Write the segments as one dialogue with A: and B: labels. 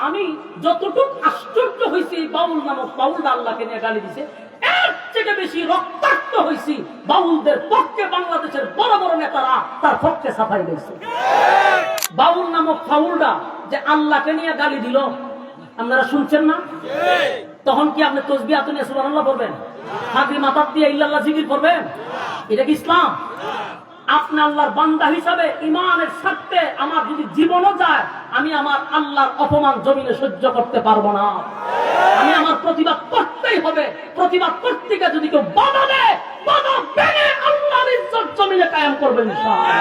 A: আমি যতটুকু আশ্চর্য হয়েছি বাউল নামক বাউলটা আল্লাহকে নিয়ে গালি দিছে, এর থেকে বেশি রক্তাক্ত হয়েছি বাউলদের পক্ষে বাংলাদেশের বড় বড় নেতারা তার পক্ষে সাফাই দিয়েছে। বাউল নামক বাউলটা যে আল্লাহকে নিয়ে গালি দিল, আপনারা শুনছেন না? তখন কি আপনি তসবিহ হাতে নিয়ে সুবহানাল্লাহ বলবেন? হাতে মাথা দিয়ে ইল্লাল্লাহ জিকির করবেন? এটা কি ইসলাম? আপনি আল্লাহর বান্দা হিসাবে ইমানের স্বার্থে আমার যদি জীবনও যায়, আমি আমার আল্লাহর অপমান জমিনে সহ্য করতে পারবো না। আমি আমার প্রতিবাদ করতেই হবে। প্রতিবাদ করতে গিয়ে যদি কেউ বাধা দেয়, বাধা ভেঙে আল্লাহর ইজ্জত জমিনে কায়েম করবেন ইনশাআল্লাহ।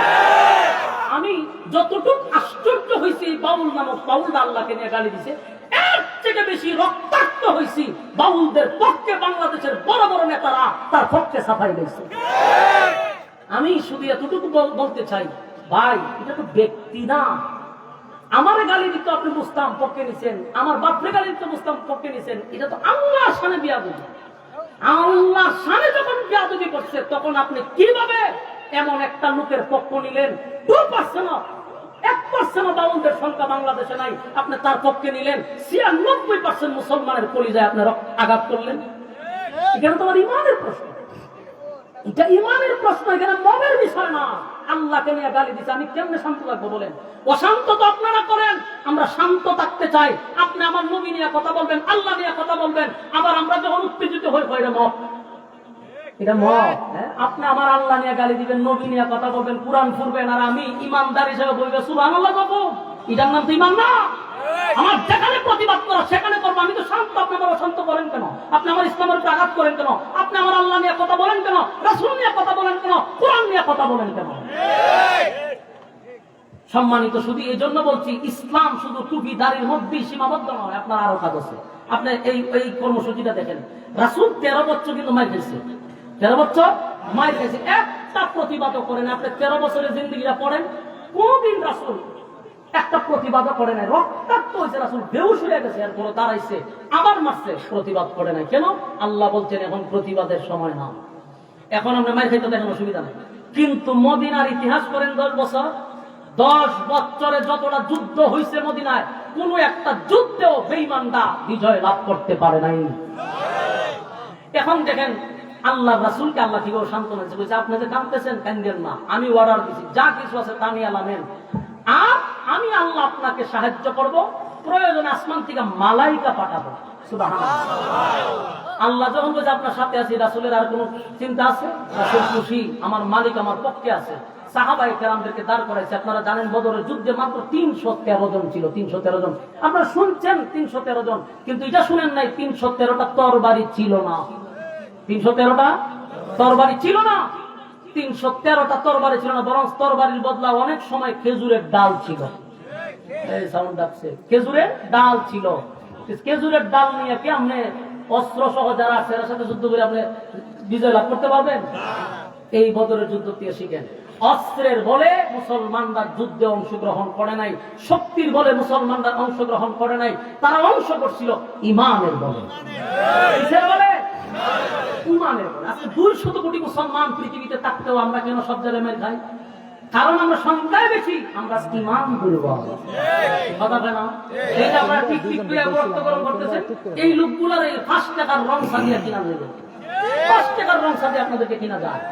A: আমি যতটুকু আশ্চর্য হয়েছি বাউল নামক বাউলটা আল্লাহকে নিয়ে গালি দিছে, এর থেকে বেশি রক্তাক্ত হয়েছি বাউলদের পক্ষে বাংলাদেশের বড় বড় নেতারা তার পক্ষে সাফাই দিয়েছে। আমি শুধু এতটুকু বলতে চাই, ভাই এটা তো ব্যক্তি না। আমার গালি দিতে আপনি বুঝতাম পক্ষে নিছেন, আমার বাপরে গালি দিতে বুঝতাম পক্ষে নিছেন, এটা তো আল্লাহর শানে বিয়াদবি। আল্লাহর শানে যখন বিয়াদবি করছে, তখন আপনি কিভাবে এমন একটা লোকের পক্ষ নিলেন? 2% 1% বাউলদের সংখ্যা বাংলাদেশে নাই, আপনি তার পক্ষে নিলেন। 96% মুসলমানের কলিজায় আপনার আঘাত করলেন। এখানে তোমার ইমানের প্রশ্ন, এটা ইমানের প্রশ্ন, এখানে মনের বিষয় না। আল্লাহকে নিয়ে গালি দিচ্ছে, আমি কেমনে শান্ত থাকবো বলেন? অশান্ত তো আপনারা করেন, আমরা শান্ত থাকতে চাই। আপনি আমার নবী নিয়ে কথা বলবেন, আল্লাহ নিয়ে কথা বলবেন, আবার আমরা যখন উত্তেজিত হই এটা মত, এটা মত। আপনি আমার আল্লাহ নিয়ে গালি দিবেন, নবী নিয়ে কথা বলবেন, কোরআন পড়বেন, আর আমি ইমানদার হিসেবে বলবো সুবহানাল্লাহ বাবু, এটার নাম তো ইমান না। আমার যেখানে প্রতিবাদ করা সেখানে করবো, আমি তো শান্ত। আপনি আমার অশান্ত করেন কেন? আপনি আমার ইসলামের উপর আঘাত করেন কেন? আপনি আমার আল্লাহ নিয়ে কথা বলেন কেন? রাসূল নিয়ে কথা বলেন কেন? কোরআন নিয়ে কথা বলেন কেন? সম্মানিত, শুধু এই জন্য বলছি, ইসলাম শুধু টুপি দাড়ির মধ্যেই সীমাবদ্ধ নয়, আপনার আরো কাজ আছে। আপনি এই কর্মসূচিটা দেখেন, রাসূল 13 বছর কিন্তু মাইর খেয়েছে, 13 বছর মাইর খেয়েছে, একটা প্রতিবাদও করেন। আপনি 13 বছরের জিন্দেগিটা পড়েন, কোনদিন রাসূল একটা প্রতিবাদ করে নাই। রক্তাক্ত হয়েছে, রাসূল বেহুশ হয়ে গেছে, এরপরে দাঁড়াইছে, আবার মারছে, প্রতিবাদ করে নাই। কেন? আল্লাহ বলছেন এখন প্রতিবাদের সময় না। এখন আমরা মাইর খাইতে দেখেন, অসুবিধা নেই। কিন্তু মদিনার ইতিহাস করেন 10 বছর, 10 বছরে যতটা যুদ্ধ হয়েছে মদিনায়, কোন একটা যুদ্ধেও বেঈমানরা বিজয় লাভ করতে পারে নাই। এখন দেখেন আল্লাহ রাসূলকে আল্লাহ কিভাবে সান্ত্বনা দিয়েছে, বলছে আপনি যে কাঁদতেছেন কান্দেন না, আমি অর্ডার দিছি, যা কিছু আছে তা নিয়ে আলামেন, আর আমি আল্লাহ আপনাকে সাহায্য করব, প্রয়োজনে আসমান থেকে মালাইকা পাঠাবো। সুবহানাল্লাহ। আল্লাহ যখন বলছে আপনার সাথে আছি, রাসূলের আর কোনো চিন্তা আছে? রাসূল খুশি, আমার মালিক আমার পক্ষে আছে। সাহাবায়ে কেরামদেরকে দাঁড় করাইছে। আপনারা জানেন বদরের যুদ্ধে মাত্র 313 জন ছিল, 313 জন। আপনারা শুনছেন 313 জন, কিন্তু এটা শুনেন নাই 313টা তরবারি ছিল না। 313টা তরবারি ছিল না, 313টা তরবারি ছিল না, বরং তরবারির বদলা অনেক সময় খেজুরের ডাল ছিল। এই সাউন্ড আসছে, খেজুরের ডাল ছিল। খেজুরের ডাল নিয়ে কি আপনি অস্ত্র সহ যারা আছে এর সাথে যুদ্ধ করে আপনি বিজয় লাভ করতে পারবেন? এই বদরের যুদ্ধ থেকে শিখেন। অস্ত্রের বলে মুসলমানরা যুদ্ধে অংশগ্রহণ করে নাই, শক্তির বলে মুসলমানরা অংশগ্রহণ করে নাই, তারা অংশ করছিল ইমানের বলে। কিসের বলে? ইমানের বলে। আজকে 200 কোটি মুসলমান পৃথিবীতে থাকতেও আমরা কেন সব জায়গায় মেরে খাই? কারণ আমরা সংখ্যায় বেশি, আমরা ইমান দুর্বল। কথা বলে না? এইটা আমরা ঠিক ঠিক করে বর্তমান করতেছেন। এই লোকগুলোর এই 5 টাকার রং সাজিয়ে কিনা দেবে, 5 টাকার রং সাজিয়ে আপনাদেরকে কিনা যায়।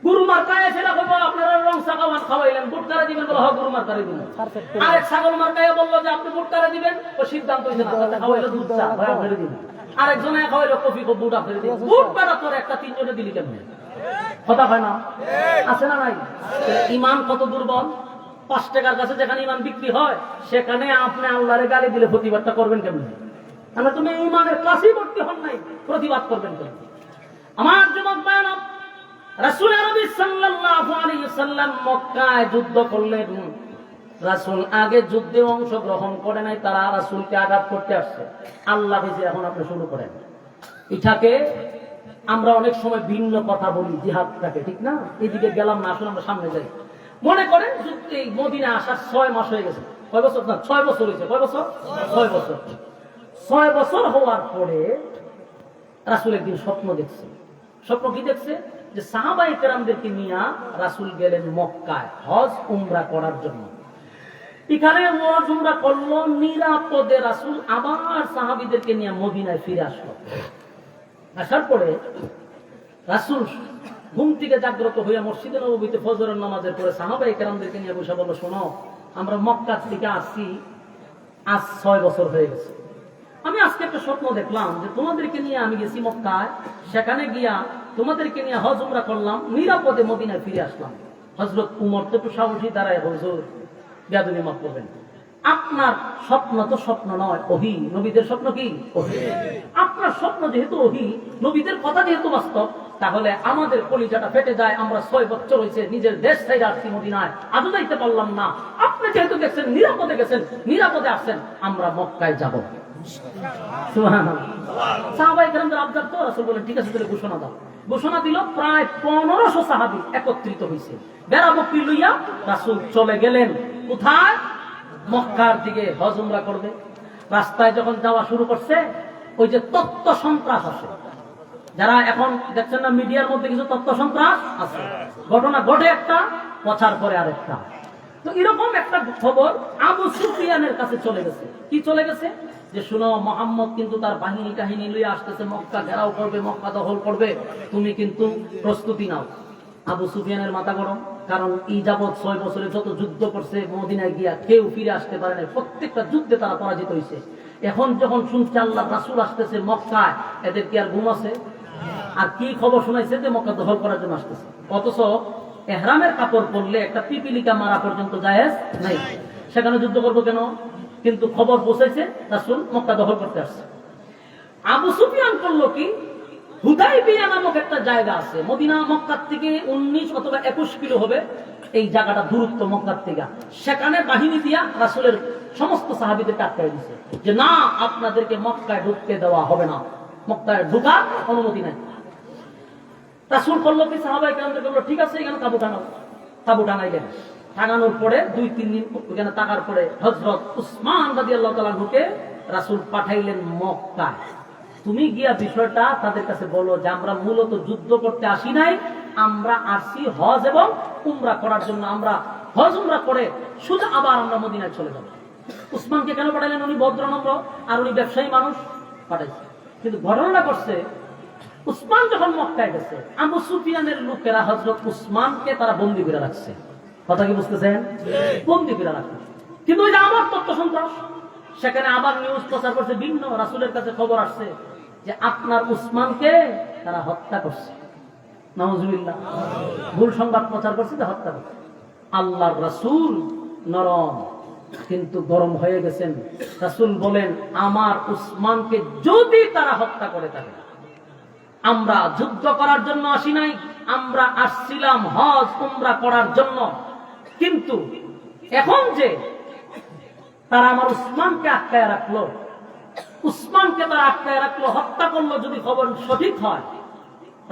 A: গুরু মার্কায় ছেলে বলবো আপনারা রং সাকাওয়ান খাওয়াইলেন, বুট কারে দিবেন, বলো গুরু মার্কারে দিবেন। আরেক ছাগল মার্কায় বললো যে আপনি বুট কারে দিবেন, ও সিদ্ধান্ত হয়েছে না, তাতে খাওয়াইলো দুধ চা ভাই ফেলে দিবেন। আরেকজনে খাওয়াইলো কফি কো বুট ফেলে দিবেন। বুট বেটা তোর একটা 3 জনে দিলি কেমনে? কথা হয় না? আছে না নাই? ইমান কত দুর্বল। 5 টাকার কাছে যেখানে ইমান বিক্রি হয়, সেখানে আপনি আল্লাহরে গালি দিলে প্রতিবাদটা করবেন কেমনে? আমরা তুমি ইমানের ক্লাসেই ভর্তি হন নাই, প্রতিবাদ করবেন কেমনে? আমার যুবক ভাইরা, রাসূল আরবি সাল্লাল্লাহু আলাইহি ওয়াসাল্লাম মক্কায় যুদ্ধ করলেন। রাসূল আগে যুদ্ধে অংশগ্রহণ করে নাই, তারা রাসূলকে আঘাত করতে আসছে। আল্লাহ ভেজে এখন আপনি শুরু করেন। এটাকে আমরা অনেক সময় ভিন্ন কথা বলি, জিহাদটাকে, ঠিক না? এদিকে গেলাম না, আসলে আমরা সামনে যাই। মনে করেন যুদ্ধে মদিনা আসার 6 মাস হয়ে গেছে। কয় বছর? না, 6 বছর হয়েছে। কয় বছর? 6 বছর। 6 বছর হওয়ার পরে রাসূল একদিন স্বপ্ন দেখছে। স্বপ্ন কি দেখছে? যে সাহাবায়ে কেরামদেরকে নিয়ে রাসূল গেলেন মক্কায় হজ উমরা করার জন্য। এখানে ওয়াজ উমরা করলো, নিরাপদে রাসূল আবার সাহাবীদেরকে নিয়ে মদিনায় ফিরে আসলো। আসার পরে রাসূল ঘুম থেকে জাগ্রত হয়ে মসজিদে নববীতে ফজরের নামাজের পরে সাহাবায়ে কেরামদেরকে নিয়ে বসে বলল, শোনো, আমরা মক্কা থেকে আসছি আজ 6 বছর হয়ে গেছে। আমি আজকে একটা স্বপ্ন দেখলাম যে তোমাদেরকে নিয়ে আমি গেছি মক্কায়, সেখানে গিয়া তোমাদেরকে নিয়ে হজ উমরা করলাম, নিরাপদে মদিনায় ফিরে আসলাম। হযরত উমর তো একটু সাহসী দাঁড়ায়, হুজুর বেয়াদবি মাফ করবেন, আপনার স্বপ্ন তো স্বপ্ন নয়, ওহী। নবীদের স্বপ্ন কি? ওহী। আপনার স্বপ্ন যেহেতু ওহী, নবীদের কথা যেহেতু বাস্তব, তাহলে আমাদের কলিজাটা ফেটে যায়। আমরা 6 বছর হয়েছে নিজের দেশ ছেড়ে আসছি মদিনায়, আজও যাইতে পারলাম না। আপনি যেহেতু দেখছেন নিরাপদে গেছেন, নিরাপদে আসছেন, আমরা মক্কায় যাব। সুবহানাল্লাহ। সাহাবায়ে কেরামদের আবদার তো, রাসূল বলেন ঠিক আছে তাহলে ঘোষণা দাও। ঘোষণা দিল, প্রায় 1500 সাহাবী একত্রিত হয়েছে। বেড়া বকরি লইয়া রাসূল চলে গেলেন কোথায়? মক্কার দিকে হজ উমরা করবে। রাস্তায় যখন যাওয়া শুরু করছে, ওই যে তত্ত্ব সন্ত্রাস আছে, যারা এখন দেখছেন না মিডিয়ার মধ্যে কিছু তত্ত্ব সন্ত্রাস আছে, ঘটনা ঘটে একটা, পচার পরে আরেকটা। তো এরকম একটা খবর আবু সুফিয়ানের কাছে চলে গেছে। কি চলে গেছে? যে শুনো, মুহাম্মদ কিন্তু তার বাহিনী কাহিনী লইয়া আসতেছে, মক্কা ঘেরাও করবে, মক্কা দখল করবে, তুমি কিন্তু প্রস্তুতি নাও। আবু সুফিয়ানের মাথা গরম, কারণ এই যাবৎ 6 বছরে যত যুদ্ধ করছে মদিনায় গিয়া কেউ ফিরে আসতে পারে না, প্রত্যেকটা যুদ্ধে তারা পরাজিত হয়েছে। এখন যখন শুনছে আল্লাহ রাসূল আসতেছে মক্কায়, এদের কি আর ঘুম আছে? আর কি খবর শোনাইছে যে মক্কা দখল করার জন্য আসতেছে। অথচ ইহরামের কাপড় পরলে একটা পিপিলিকা মারা পর্যন্ত জায়েজ নাই, সেখানে যুদ্ধ করবো কেন? কিন্তু খবর পৌঁছেছে রাসূল মক্কা দখল করতে আসছে। আবু সুফিয়ান করলো কি, হুদাইবিয়া নামক একটা জায়গা আছে মদিনা মক্কার থেকে 19 অথবা 21 কিলো হবে এই জায়গাটা দূরত্ব মক্কার থেকে, সেখানে বাহিনী দিয়া রাসূলের সমস্ত সাহাবীদেরকে আটকায় দিয়েছে যে না, আপনাদেরকে মক্কায় ঢুকতে দেওয়া হবে না, মক্কায় ঢোকার অনুমতি নাই। রাসূল করলো কি, সাহাবায়ে কেরামদেরকে বলল ঠিক আছে এখানে তাবু টানাও। তাবু টানাইলেন। টানানোর পরে 2-3 দিন ওখানে থাকার পরে হযরত উসমান রাদিয়াল্লাহু তাআলা ঢুকে রাসূল পাঠাইলেন মক্কায়। তুমি গিয়া বিষয়টা তাদের কাছে বলো যে আমরা মূলত যুদ্ধ করতে আসি নাই, আমরা আসছি হজ এবং উমরা করার জন্য। আমরা হজ উমরা করে শুধু আবার আমরা মদিনায় চলে যাব। উসমানকে কেন পাঠাইলেন? উনি ভদ্রনম্র আর উনি ব্যবসায়ী মানুষ, পাঠাইছে। কিন্তু ঘটনাটা করছে, উসমান যখন মক্কায় গেছে, আবু সুফিয়ানের লোকেরা হযরত উসমানকে তারা বন্দী করে রাখছে। কথা কি বুঝতেছেন? বন্দী করে রাখছে। কিন্তু ওই যে আমার তত্ত্ব সন্ত্রাস, সেখানে আবার নিউজ প্রচার করছে, ভিন্ন রাসূলের কাছে খবর আসছে যে আপনার উসমানকে তারা হত্যা করছে। নাউজুবিল্লাহ। ভুল সংবাদ প্রচার করছে যে হত্যা করছে। আল্লাহর রাসূল নরম কিন্তু গরম হয়ে গেছেন। রাসূল বলেন, আমার উসমানকে যদি তারা হত্যা করে থাকে, আমরা যুদ্ধ করার জন্য আসি নাই, আমরা আসছিলাম হজ উমরা করার জন্য। কিন্তু এখন যে তারা আমার উসমানকে আটকায় রাখলো, উসমানকে তারা আটকায় রাখলো, হত্যা করলো, যদি খবর সঠিক হয়।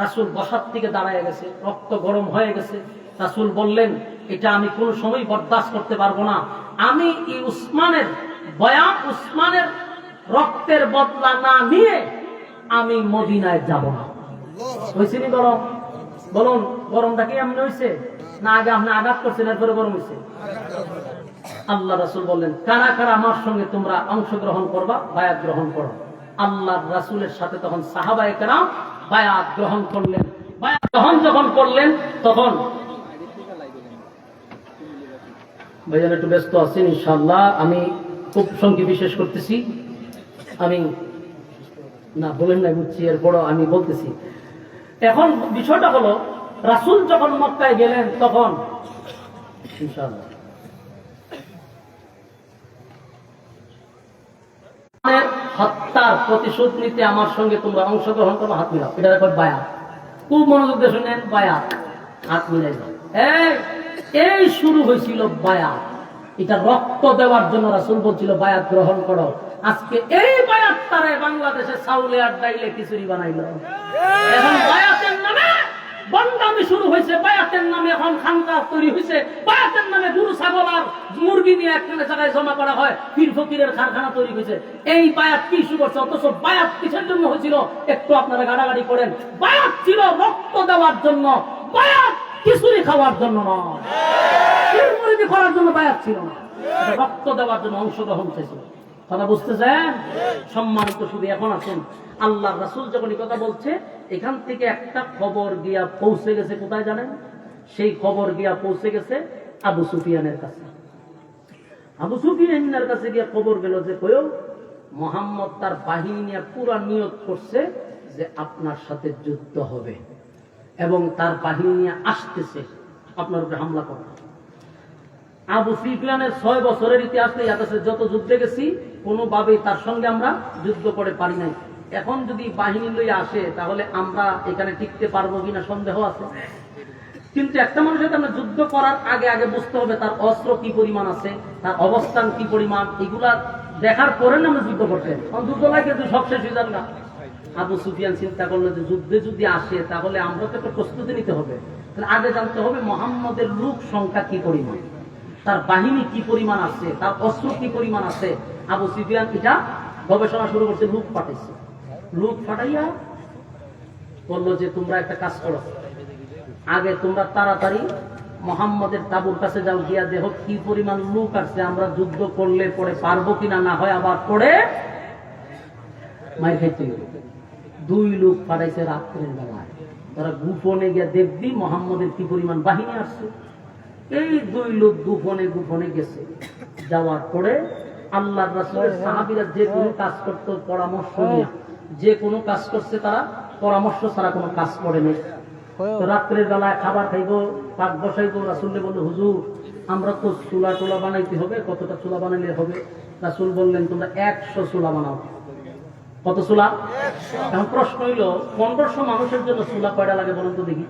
A: রাসূল বসার থেকে দাঁড়ায় গেছে, রক্ত গরম হয়ে গেছে। রাসূল বললেন, এটা আমি কোন সময় বরদাস্ত করতে পারবো না। আমি এই উসমানের বয়ান, উসমানের রক্তের বদলা না নিয়ে আমি মদিনায় যাব না। হয়েছে নি গরম? বলুন, গরমটা কি এমনি হয়েছে না আগে আপনি আঘাত করছেন এরপরে গরম হয়েছে? আল্লাহ রাসূল বললেন, কারা কারা আমার সঙ্গে তোমরা অংশগ্রহণ করবা, বায়াত গ্রহণ করো। আল্লাহ রাসূলের সাথে তখন সাহাবায়ে কেরাম বায়াত গ্রহণ করলেন। বায়াত গ্রহণ যখন করলেন, তখন ভাইজান একটু ব্যস্ত আছেন, ইনশাআল্লাহ আমি খুব সংক্ষেপে শেষ করতেছি। আমি না বলেন না বুঝছি, এরপরও আমি বলতেছি। এখন বিষয়টা হলো, রাসূল যখন মক্কায় গেলেন, তখন ইনশাআল্লাহ হত্যার প্রতিশোধ নিতে আমার সঙ্গে তোমরা অংশগ্রহণ করো, হাত মিলাও। এটা এখন বায়াত। খুব মনোযোগ দিয়ে শুনেন, বায়াত, হাত মিলাই দাও। এই শুরু হয়েছিল বায়াত। এটা রক্ত দেওয়ার জন্য রাসূল বলছিল বায়াত গ্রহণ করো। আজকে এই বায়াত তারা বাংলাদেশে চাউলে আর ডাইলে খিচুড়ি বানাইলো। এখন বায়াতের নামে বন্ডামি শুরু হয়েছে, বায়াতের নামে এখন খানকা তৈরি হয়েছে, বায়াতের নামে গরু ছাগল আর মুরগি নিয়ে একটা জায়গায় জমা করা হয়, পীর ফকিরের কারখানা তৈরি হয়েছে। এই বায়াত কি শুরু করছে? অথচ বায়াত কিসের জন্য হয়েছিল একটু আপনারা গাড়াগাড়ি করেন। বায়াত ছিল রক্ত দেওয়ার জন্য, বায়াত খিচুড়ি খাওয়ার জন্য নয়, মুরিদি করার জন্য বায়াত ছিল না, রক্ত দেওয়ার জন্য অংশগ্রহণ ছিল। কথা বুঝতেছেন? সম্মানিত শুধু এখন আসুন, আল্লাহ রাসূল যখন এই কথা বলছে, এখান থেকে একটা খবর গিয়া পৌঁছে গেছে কোথায় জানেন? সেই খবর গিয়া পৌঁছে গেছে আবু সুফিয়ানের কাছে। আবু সুফিয়ানের কাছে গিয়া খবর গেল যে মুহাম্মদ তার বাহিনী নিয়ে পুরা নিয়ত করছে যে আপনার সাথে যুদ্ধ হবে এবং তার বাহিনী নিয়ে আসতেছে আপনার উপরে হামলা করবে। আবু সুফিয়ানের 6 বছরের ইতিহাস আছে, যত যুদ্ধে গেছি কোনোভাবেই তার সঙ্গে আমরা যুদ্ধ করে পারি নাই। এখন যদি বাহিনী লইয়া আসে তাহলে আমরা এখানে টিকতে পারবো কিনা সন্দেহ আছে। কিন্তু একটা মানুষের সাথে আমরা যুদ্ধ করার আগে আগে বুঝতে হবে তার অস্ত্র কি পরিমাণ আছে, তার অবস্থান কি পরিমাণ, এগুলা দেখার পরে না আমরা যুদ্ধ করতে। যুদ্ধ লাগে সব শেষ হয়ে যান না। আবু সুফিয়ান চিন্তা করলো যে যুদ্ধে যদি আসে তাহলে আমরা তো একটা প্রস্তুতি নিতে হবে, তাহলে আগে জানতে হবে মুহাম্মদের লোক সংখ্যা কি পরিমাণ, তার বাহিনী কি পরিমাণ আছে, তার অস্ত্র কি পরিমাণ আছে। আবু সুফিয়ান এটা গবেষণা শুরু করছে, লোক পাঠাইছে। লোক পাঠাইয়া বললো যে তোমরা একটা কাজ করো, আগে তোমরা তাড়াতাড়ি মুহাম্মদের তাঁবুর কাছে যাও, গিয়া দেখো কি পরিমাণ লোক আসছে, আমরা যুদ্ধ করলে পরে পারবো কিনা, না হয় আবার পরে মাইর খাইতে গেল। 2 লোক পাঠাইছে রাত্রের বেলায়, তারা গোপনে গিয়া দেখবি মুহাম্মদের কি পরিমাণ বাহিনী আসছে। এই 2 লোক গোপনে গেছে। যাওয়ার পরে আল্লাহর রাসূলের সাহাবীরা যে কোনো কাজ করতে পরামর্শ নিয়ে যে কোনো কাজ করছে, তারা পরামর্শ ছাড়া কোনো কাজ করে নাই। তো রাত্রের বেলায় খাবার খাইবো, পাক বসাইবো, রাসূলকে বলল হুজুর আমরা তো চুলা টোলা বানাইতে হবে, কতটা চুলা বানাইলে হবে? রাসূল বললেন তোমরা 100 চুলা বানাও। কত চুলা? এখন প্রশ্ন হইল 1500 মানুষের জন্য চুলা কয়টা লাগে বলুন তো দেখি?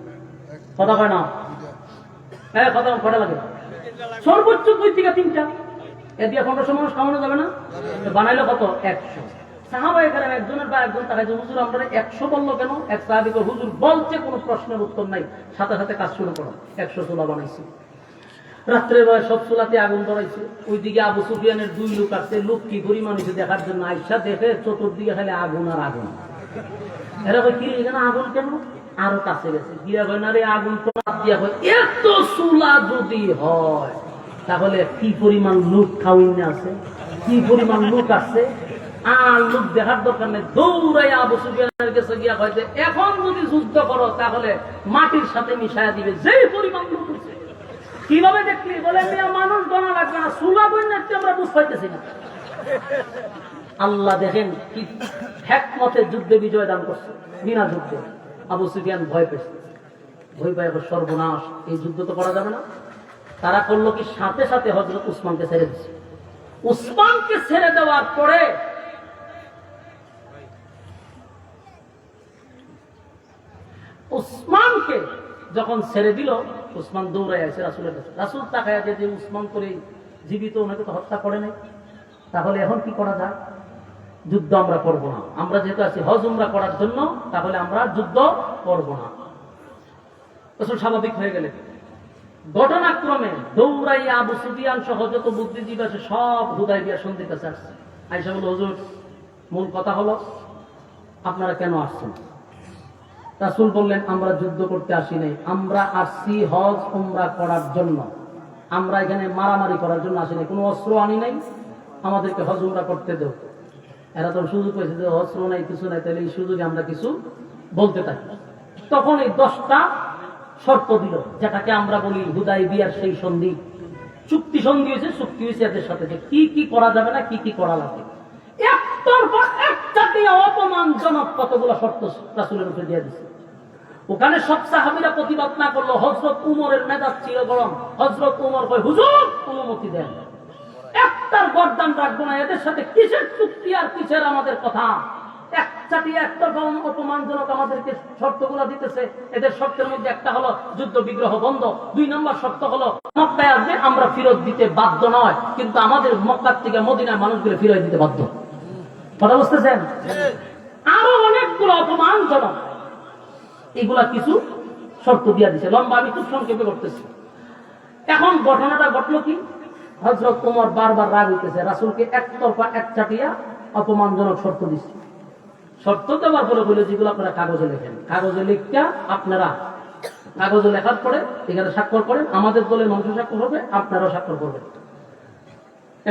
A: কথা কয় না? হ্যাঁ, কথা কয়টা লাগে? সর্বোচ্চ 2 থেকে 3টা। এ দিয়ে 1500 মানুষ খাওয়ানো যাবে না? বানাইলে কত? 100। সাহাবায়ে কেরাম একজনের বা একজন তাকায় যে হুজুর আমরা 100 বললো কেন? এক সাহাবী কয় হুজুর বলছে, কোনো প্রশ্নের উত্তর নাই, সাথে সাথে কাজ শুরু করো। 100 চুলা বানাইছে। রাত্রের বেলায় সব চুলাতে আগুন ধরাইছে। ওইদিকে আবু সুফিয়ানের 2 লোক আসছে, লোক কি পরিমাণ হয়েছে দেখার জন্য। আইসা দেখে চতুর্দিকে খালি আগুন আর আগুন। এরা কয় কি এখানে আগুন কেন? আরো কাছে গেছে, গিয়া কয় না রে আগুন তো দিয়া কয় এত চুলা যদি হয় তাহলে কি পরিমাণ লোক খাওয়াইনে আছে, কি পরিমাণ লোক আছে। আর লোক দেখার দরকার নেই, দৌড়াই আবু সুফিয়ানের কাছে গিয়া কয় যে এখন যদি যুদ্ধ করো তাহলে মাটির সাথে মিশায়া দিবে, যে পরিমাণ লোক আছে। কিভাবে দেখলি? বলে মানুষ গণা লাগবে না, চুলা বন্যা আমরা বুঝতে পারতেছি না। আল্লাহ দেখেন কি হিকমতে যুদ্ধে বিজয় দান করছে। বিনা যুদ্ধে আবু সুফিয়ান ভয় পেয়েছে, ভয় পায় সর্বনাশ, এই যুদ্ধ তো করা যাবে না। তারা করলো কি, সাথে সাথে হযরত উসমানকে ছেড়ে দিচ্ছে। উসমানকে ছেড়ে দেওয়ার পরে উসমানকে যখন ছেড়ে দিল, উসমান দৌড়ায় আসে রাসূলের কাছে। রাসূল তাকায় যে উসমান করে জীবিত, ওনাকে তো হত্যা করে নাই, তাহলে এখন কি করা যায়? যুদ্ধ আমরা করবো না, আমরা যেহেতু আছি হজ উমরা করার জন্য, তাহলে আমরা যুদ্ধ করবো না। রাসূল স্বাভাবিক হয়ে গেলেন। ঘটনাক্রমে দৌড়াইয়া আবু সুফিয়ান সহ যত বুদ্ধিজীবী আছে সব হুদায়বিয়া সন্ধির কাছে আসছে। আয়েশা বলল হুজুর মূল কথা হলো আপনারা কেন আসছেন? রাসূল বললেন আমরা যুদ্ধ করতে আসি নাই, আমরা আসছি হজ উমরা করার জন্য। আমরা এখানে মারামারি করার জন্য আসি নাই, কোনো অস্ত্র আনি নাই, আমাদেরকে হজ উমরা করতে দেও। এরা তো সুযোগ পেয়েছে যে অস্ত্র নাই, কিছু নাই, তাহলে এই সুযোগে আমরা কিছু বলতে থাকি। তখন এই 10টা শর্ত দিল, যেটাকে আমরা বলি হুদায়বিয়ার সেই সন্ধি। চুক্তি সন্ধি হয়েছে, চুক্তি হয়েছে এদের সাথে যে কি কি করা যাবে না, কি কি করা লাগবে। একটাতে অপমানজনক কতগুলো শর্ত রাসূলের উপরে দিয়ে দিচ্ছে। ওখানে সব সাহাবীরা প্রতিবাদ না করলো। হযরত উমরের মেজাজ ছিল গরম। হযরত উমর কয় হুজুর অনুমতি দেন, একটার গর্দান রাখবো না, এদের সাথে কিসের চুক্তি আর কিসের আমাদের কথা। একটা অপমানজনক আমাদেরকে শর্তগুলো দিতেছে। এদের শর্তের মধ্যে একটা হলো যুদ্ধ বিগ্রহ বন্ধ, 2 নম্বর শর্ত হলো মক্কায় আসবে আমরা ফেরত দিতে বাধ্য নয়, কিন্তু আমাদের মক্কার থেকে মদিনায় মানুষগুলো ফিরত দিতে বাধ্য। কথা বুঝতেছেন? আরো অনেকগুলো অপমানজনক এগুলা কিছু শর্ত দিয়া দিছে। লম্বা আমি খুব সংক্ষেপে করতেছি। এখন ঘটনাটা ঘটলো কি, হযরত ওমর বারবার রাগ হইতেছে, রাসূলকে একতরফা একচাটিয়া অপমানজনক শর্ত দিচ্ছে। শর্ত দেওয়ার পরে বলে যেগুলো আপনারা কাগজে লেখেন, কাগজে লিখটা আপনারা কাগজে লেখার পরে এখানে স্বাক্ষর করেন, আমাদের দলের মানুষ স্বাক্ষর হবে, আপনারাও স্বাক্ষর করবেন।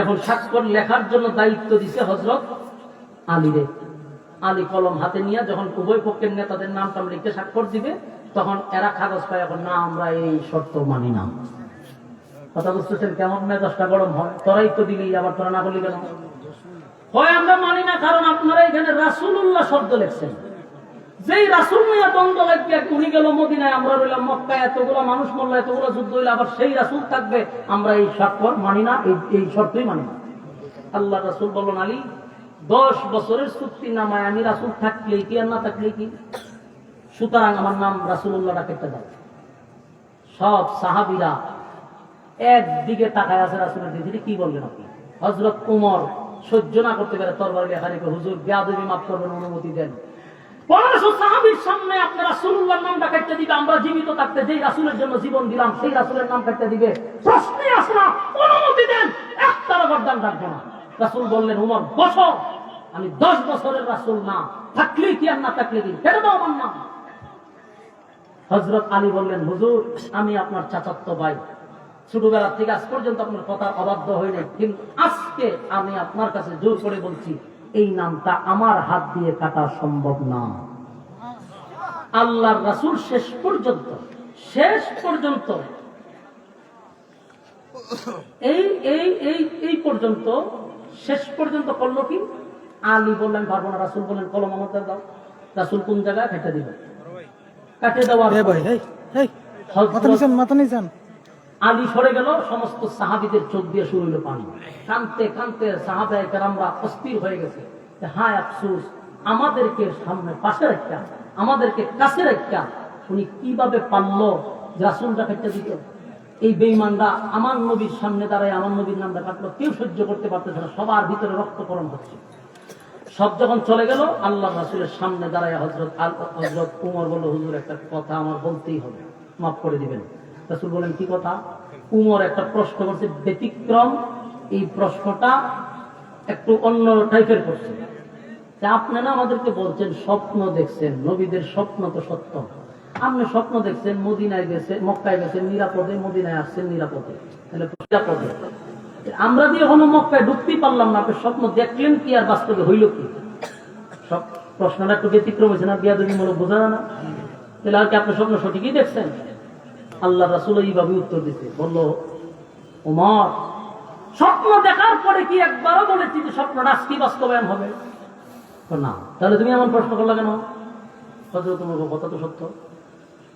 A: এখন স্বাক্ষর লেখার জন্য দায়িত্ব দিছে হযরত আলীরে। আলী কলম হাতে নিয়ে যখন উভয় পক্ষের নেতাদের নাম টাম লিখে স্বাক্ষর দিবে, তখন এরা কাগজ পায়, এখন না আমরা এই শর্ত মানি না। কথা বুঝতেছেন কেমন মেজাজটা গরম হয়? তোরাই তো দিলি, আবার তোরা না বললি কেন? হয় আমরা মানি না, কারণ আপনারা এখানে রাসূলুল্লাহ শব্দ লিখছেন। যেই রাসূল নিয়ে দ্বন্দ্ব লাগিয়ে উনি গেল মদিনায়, আমরা রইলাম মক্কায়, এতগুলো মানুষ মরলো, এতগুলো যুদ্ধ হইলো, আবার সেই রাসূল থাকবে, আমরা এই স্বাক্ষর মানি না, এই শর্তই মানি না। আল্লাহ রাসূল বললেন, আলী 10 বছরের চুক্তি নামায় আমি রাসূল থাকলে কি আর না থাকলে কি, সুতরাং আমার নাম রাসূলুল্লাহ রাখতে দাও। সব সাহাবীরা একদিকে তাকায় আছে রাসূলের দিকে। কি বললেন আপনি? হযরত উমর সহ্য না করতে পারে, তরবারি লেখারি করে, হুজুর বেয়াদবি মাফ করবেন, অনুমতি দেন। 1500 সাহাবীর সামনে আপনারা রাসূলুল্লাহর নামটা কাটতে দিবে, আমরা জীবিত থাকতে যেই রাসূলের জন্য জীবন দিলাম সেই রাসূলের নাম কাটতে দিবে? প্রশ্নই আসে না, অনুমতি দেন, একটারও গর্দান রাখবো না। রাসূল বললেন, উমর বসো, আমি 10 বছরের রাসূল না, থাকলে কি আর না থাকলে কি, কেটে দাও আমার নাম। হযরত আলী বললেন, হুজুর আমি আপনার চাচাতো ভাই, ছোটবেলা থেকে আজ পর্যন্ত আপনার কথা অবাধ্য হই নাই, কিন্তু আজকে আমি আপনার কাছে জোর করে বলছি, এই নামটা আমার হাত দিয়ে কাটা সম্ভব না। আল্লাহর রাসূল শেষ পর্যন্ত শেষ পর্যন্ত করলো কি? আলী বললেন পারবো না, রাসূল বললেন কলম আমাদের দাও। রাসূল কোন জায়গায় কেটে দিবে, কাটে দেওয়ার আলী সরে গেল, সমস্ত সাহাবীদের চোখ দিয়ে শুরু হইল পানি। কানতে কানতে সাহাবায়ে কেরামরা অস্থির হয়ে গেছে। হায় আফসোস, আমাদেরকে সামনে পাশে রাখা, আমাদেরকে কাছে রাখা, উনি কিভাবে পারলো রাসূলটা কেটে দিত? এই বেঈমানরা আমার নবীর সামনে দাঁড়ায় আমার নবীর নামটা কাটলো, কেউ সহ্য করতে পারতেছে না, সবার ভিতরে রক্তকরণ হচ্ছে। সব যখন চলে গেল, আল্লাহ রাসূলের সামনে দাঁড়ায় হযরত উমর বলল, হুজুর একটা কথা আমার বলতেই হবে, মাফ করে দিবেন। রাসূল বলেন, কি কথা? উমর একটা প্রশ্ন করছে ব্যতিক্রম, এই প্রশ্নটা একটু অন্য টাইপের করছে। আপনি না আমাদেরকে বলছেন স্বপ্ন দেখছেন, নবীদের স্বপ্ন তো সত্য। আপনি স্বপ্ন দেখছেন মদিনায় গেছে, মক্কায় গেছেন নিরাপদে, মদিনায় আসছেন নিরাপদে, তাহলে নিরাপদে আমরা দিয়ে এখনো মক্কায় ঢুকতেই পারলাম না, আপনি স্বপ্ন দেখলেন কি আর বাস্তবে হইল কি? সব প্রশ্নটা একটু ব্যতিক্রম হয়েছে না, বিয়াদবিমূলক বোঝা না? তাহলে আর কি আপনি স্বপ্ন সঠিকই দেখছেন? আল্লাহ রাসূল এইভাবে উত্তর দিতে বলল, ওমর স্বপ্ন দেখার পরে কি একবারও বলেছি যে স্বপ্নটা আজকে বাস্তবায়ন হবে না? তাহলে তুমি এমন প্রশ্ন করলে কেন? হযরত উমর, কথা তো সত্য।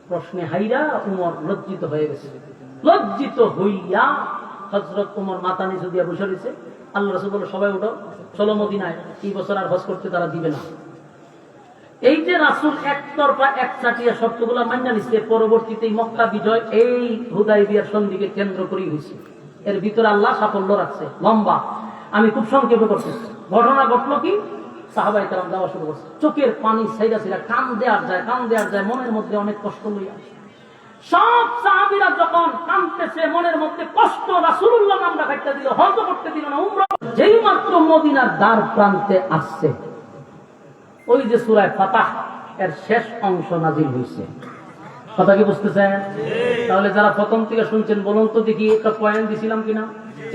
A: প্রশ্নে হাইরা উমর লজ্জিত হয়ে গেছে। লজ্জিত হইয়া হযরত উমর মাথা নিচু দিয়ে বসে রয়েছে। আল্লাহ রাসূল বলল, সবাই উঠো, চলো মদিনায়, এই বছর আর হজ করতে তারা দিবে না। এই যে রাসূল একতরফা একচাটিয়া শর্তগুলো মান্য নিচ্ছে, পরবর্তীতে মক্কা বিজয় এই হুদায়বিয়ার সন্ধিকে কেন্দ্র করেই হয়েছে। এর ভিতরে আল্লাহ সাফল্য রাখছে লম্বা। আমি খুব সংক্ষেপে করতেছি। ঘটনা ঘটলো কি, সাহাবায়ে কেরাম যাওয়া শুরু করছে, চোখের পানি ছাইরা ছিল, কান দেওয়ার যায়, মনের মধ্যে অনেক কষ্ট লইয়া। সব সাহাবীরা যখন কাঁদতেছে, মনের মধ্যে কষ্ট, রাসূলুল্লাহ নামটা কাটতে দিল, হজ করতে দিল না, উমরা যেই মাত্র মদিনার দ্বার প্রান্তে আসছে, ওই যে সূরা ফাতাহ এর শেষ অংশ নাজিল হয়েছে। কথা কি বুঝতেছেন? তাহলে যারা প্রথম থেকে শুনছেন বলুন তো দেখি, একটা পয়েন্ট দিছিলাম কিনা?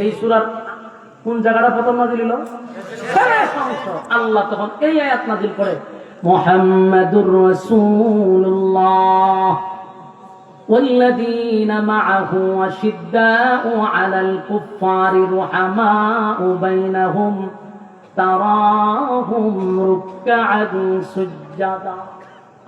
A: এই সূরার কোন জায়গাটা প্রথম নাজিল হলো? শেষ অংশ। আল্লাহ তখন এই আয়াত নাজিল করে, মুহাম্মাদুর রাসূলুল্লাহ والذين معه أشداء على الكفار رحماء بينهم تراهم ركعا سجدا।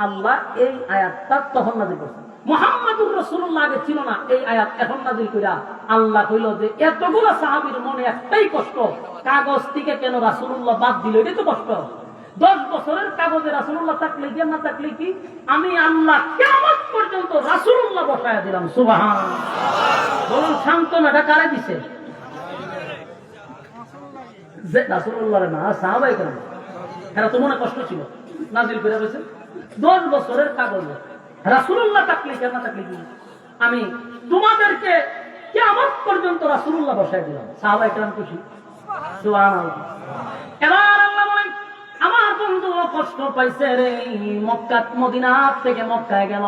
A: আল্লাহ এই আয়াতটা তখন নাযিল করেছেন। মুহাম্মাদুর রাসূলুল্লাহ আগে ছিল না, এই আয়াত এখন নাযিল কইরা আল্লাহ কইল যে এতগুলো সাহাবীর মনে একটাই কষ্ট, কাগজ থেকে কেন রাসূলুল্লাহ বাদ দিল, এটাই তো কষ্ট। 10 বছরের কাগজে রাসূলুল্লাহ থাকলে কি না থাকলে কি, আমি আল্লাহ কিয়ামত পর্যন্ত রাসূলুল্লাহ বসায়া দিলাম। সুবহানাল্লাহ। বলুন সান্তনাটা কারে দিছে? যে রাসূলুল্লাহ না, সাহাবায়ে কেরাম। এরা তো মনে কষ্ট ছিল, নাজিল করে বলেছে 10 বছরের কাগজে রাসূলুল্লাহ থাকলে কি না থাকলে কি, আমি তোমাদেরকে কিয়ামত পর্যন্ত রাসূলুল্লাহ বসায়া দিলাম। সাহাবায়ে কেরাম খুশি। সুবহানাল্লাহ। এবার আল্লাহ বলেন, আমার বন্ধু কষ্ট পাইছে রে, মক্কা মদিনা থেকে মক্কায় গেল,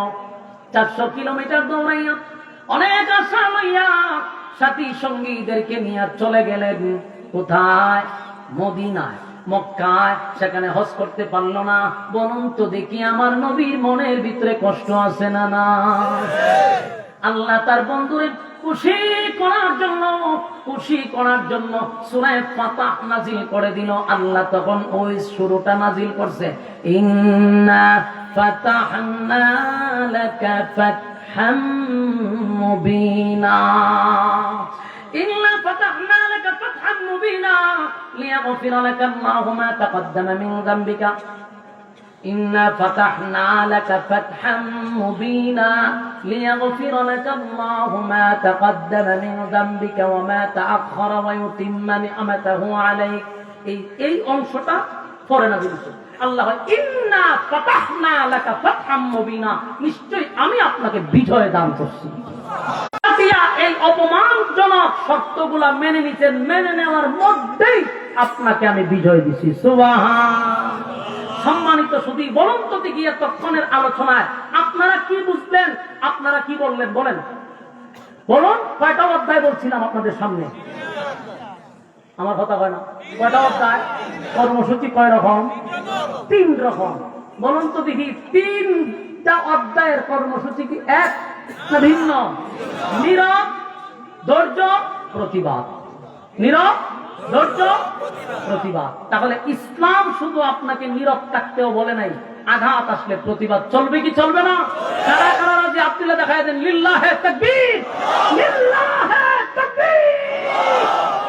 A: 400 কিলোমিটার দৌড়াইয়া অনেক আশা লইয়া সাথী সঙ্গীদেরকে নিয়ে চলে গেলেন কোথায়? মদিনায়, মক্কায়। সেখানে হজ করতে পারলো না। বলুন তো দেখি আমার নবীর মনের ভিতরে কষ্ট আছে না? না। আল্লাহ তার বন্ধুরে খুশি করার জন্য সূরা ফাতহ নাজিল করে দিল। আল্লাহ তখন ওই শুরুটা নাজিল করছে, ইন্না ফাতাহনা লাকা ফাতহাম মুবিনা, ইন্না ফাতাহনা লাকা ফাতহাম মুবিনা লিয়াগফিরা লাকা আল্লাহু মা তাকদ্দামা মিন যামবিকা, إنا فتحنا لك فتحا مبينا ليغفر لك الله ما تقدم من ذنبك وما تأخر ويتم نعمته عليك। এই অংশটা পরে নাযিল হয়েছে। আল্লাহ ইন্না ফাতাহনা লাকা ফাতহাম মুবিনা, নিশ্চয়ই আমি আপনাকে বিজয় দান করছি। এই অপমানজনক শর্তগুলা মেনে নিতেন, মেনে নেওয়ার মধ্যেই আপনাকে আমি বিজয় দিছি। সুবহান। সম্মানিত সুধী, বলুন তো দেখি এতক্ষণের আলোচনায় আপনারা কি বুঝলেন? আপনারা কি বললেন? বলেন বলুন। কয়টা অধ্যায় বলছিলাম আপনাদের সামনে? আমার কথা হয় না? কয়টা অধ্যায়? কর্মসূচি কয় রকম? 3 রকম। বলুন তো দেখি 3টা অধ্যায়ের কর্মসূচি কি এক না ভিন্ন? নীরব, ধৈর্য, প্রতিবাদ। নীরব, ধৈর্য, প্রতিবাদ। তাহলে ইসলাম শুধু আপনাকে নীরব থাকতেও বলে নাই, আঘাত আসলে প্রতিবাদ চলবে কি চলবে না? কারা কারা রাজি? আব্দুল্লাহ দেখায় দেন। লিল্লাহে তাকবীর, লিল্লাহে তাকবীর।